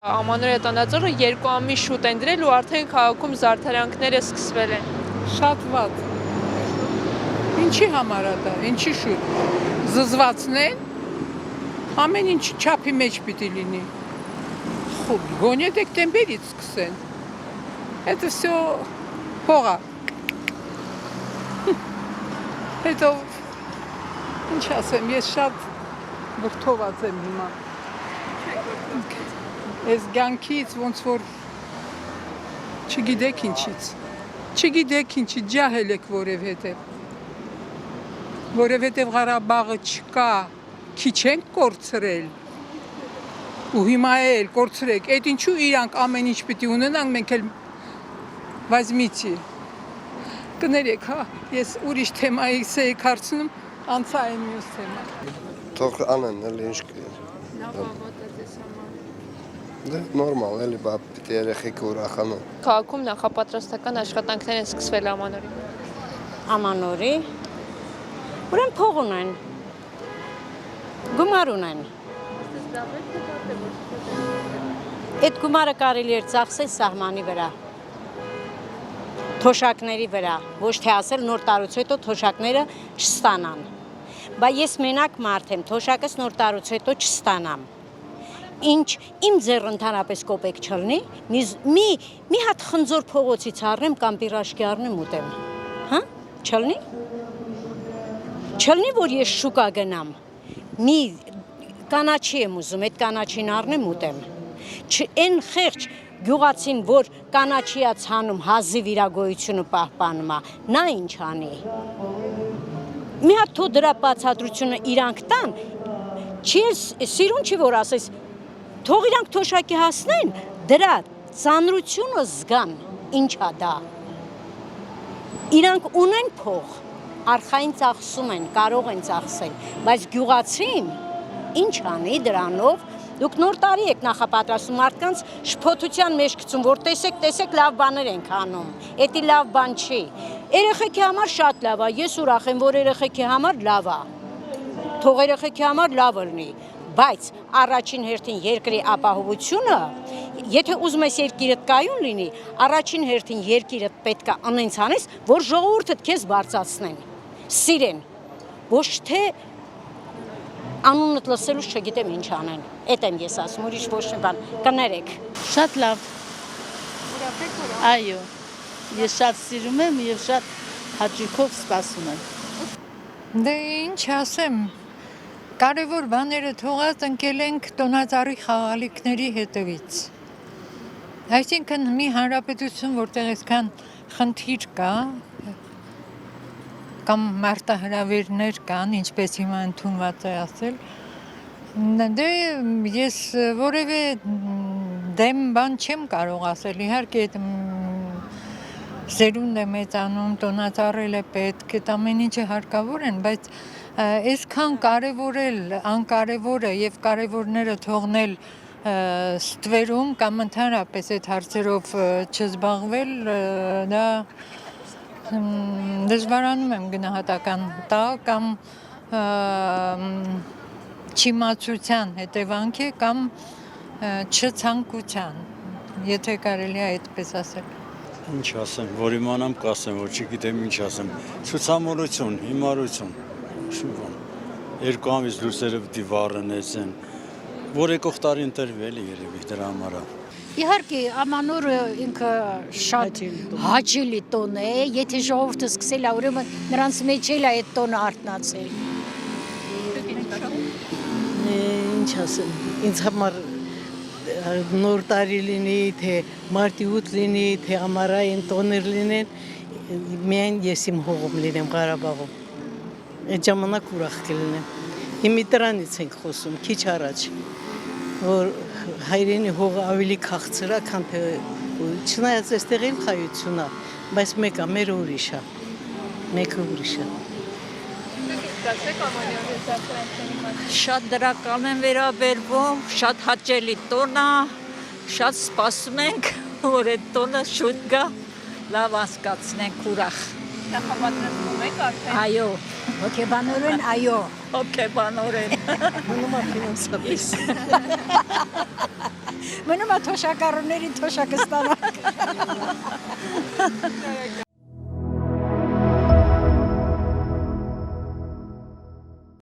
Ամանոր հետանածորը 2 ամիս շուտ են դրել ու արդեն քաղաքում զարդարանքները սկսվել են։ Շատ վատ։ Ինչի համար է դա, ինչի շուտ։ Զզվածն են, ամեն ինչ չափի մեջ պիտի լինի։ Խուբ, գոնե դեկտեմբերից սկսեն։ Это все փողա։ Հետո ինչ ասեմ, ես շատ վրդոված եմ հիմա։ Ես գանքից ոնց որ չգիտեք ինչից ջահել եք որևէտև Ղարաբաղը չկա, քիչ ենք կորցրել ու հիմա էլ կորցրեք, այդ ինչու իրանք ամեն ինչ պիտի ունենանք, մենք էլ վազմիցի կներեք, հա, ես ուրիշ թեմայի սեյք հարցնում, անցա այն մյուս թեմա։ Թող անեն, էլի ինչ նորմալ, էլի բա պիտի երեխեքը ուրախանան։ Քաղաքում նախապատրաստական աշխատանքներ են սկսվել ամանորի։ Ամանորի, ուրեմն փող ունեն, գումար ունեն։ Այդ գումարը կարելի էր ծախսել սահմանի վրա, թոշակների վրա, ոչ թե ասել նոր տարուց հետո թոշակները չստանան։ Բա ես մենակ մարդ եմ, թոշակս նոր տարուց հետո չստանամ։ Ինչ իմ ձեռը ընդհանրապես կոպեկ չլինի, մի հատ խնձոր փողոցից առնեմ կամ պիրաժկի առնեմ ուտեմ, հա, չլինի։ Չլինի, որ ես շուկա գնամ, մի կանաչի եմ ուզում, այդ կանաչին առնեմ ուտեմ։ Այն խեղճ գյուղացին, որ կանաչիա ցանում հազիվ իր գոյությունը պահպանում է, նա ինչ անի։ Մի հատ թո դրա բացատրությունը իրանք տան, սիրուն չի որ ասես, թող իրանք թոշակի հասնեն, դրա ծանրությունը զգան, ինչ է դա։ Իրանք ունեն փող, արխային ծախսում են, կարող են ծախսել, բայց գյուղացին ինչ անի դրանով, դուք նոր տարի եք նախապատրաստում մարդկանց շփոթության մեջ գցում, որ տեսեք լավ բաներ ենք անում, էդի լավ բան չի։ Երեխեքի համար շատ լավ է, ես ուրախ եմ, որ երեխեքի համար լավ է, թող երեխեքի համար լավ լինի, բայց առաջին հերթին երկրի ապահովությունը, եթե ուզում ես երկիրդ կայուն լինի, առաջին հերթին երկիրդ պետք է անենց անես, որ ժողովուրդդ քեզ բարձրացնեն, սիրեն, ոչ թե անունդ լսելուց չգիտեմ ինչ անեն, էդ եմ ես ասում, ուրիշ ոչ մի բան, կներեք։ Շատ լավ, այո, ես շատ սիրում եմ և շատ հաճույքով սպասում եմ։ Դե ինչ ասեմ, կարևոր բաները թողած ընկել ենք տոնածառի խաղալիքների հետևից։ Այսինքն մի հանրապետություն, որտեղ այսքան խնդիր կա, կամ մարտահրավերներ կան, ինչպես հիմա ընդունված է ասել, դե ես որևէ դեմ բան չեմ կարող ասել, իհարկե սերունդ է մեծանում, տոնածառել է պետք, այդ ամեն ինչը հարկավոր են, բայց այսքան կարևորել անկարևորը եւ կարևորները թողնել ստվերում կամ ընդհանրապես այդ հարցերով չզբաղվել, դա դժվարանում եմ գնահատական տա կամ չիմացության հետևանք է կամ չցանկության, եթե կարելի է այդպես ասել։ Ինչ ասեմ, որ իմանամ կասեմ, որ չգիտեմ ինչ ասեմ, ցուցամոլություն, հիմարություն, շուտ 2 ամիս լույսերը պիտի վառենեցեն, որ եկող տարի ընտրվի էլի երևի դրա համար է։ Իհարկե, ամանորը ինքը շատ հաճելի տոն է, եթե ժողովուրդը սկսել է, ուրեմն նրանց մեջ էլ է այդ տոնը արթնացել։ Ինչ ասեմ, ինձ համար նոր տարի լինի, թե մարտի 8 լինի, թե ամառային տոներ լինեն, միայն ես իմ հողում լինեմ Ղարաբաղում, այդ ժամանակ ուրախ կլինեմ։ Հիմի դրանից ենք խոսում, քիչ առաջ, որ հայրենի հողը ավելի քաղցր է, քան թե չնայած այստեղ էլ խայություն է, բայց մեկը մեր ուրիշ է, մեկը ուրիշ է։ Շատ դրական են վերաբերվում, շատ հաճելի տոն է, շատ սպասում ենք, որ այդ տոնը շուտ գա, լավ անցկացնենք ուրախ։ Նախապատրաստվում եք արդեն։ Այո, հոգեբանորեն, այո։ Հոգեբանորեն։ Մնում է ֆինանսապես։ Մնում է թոշակառուների թոշակը ստանալ։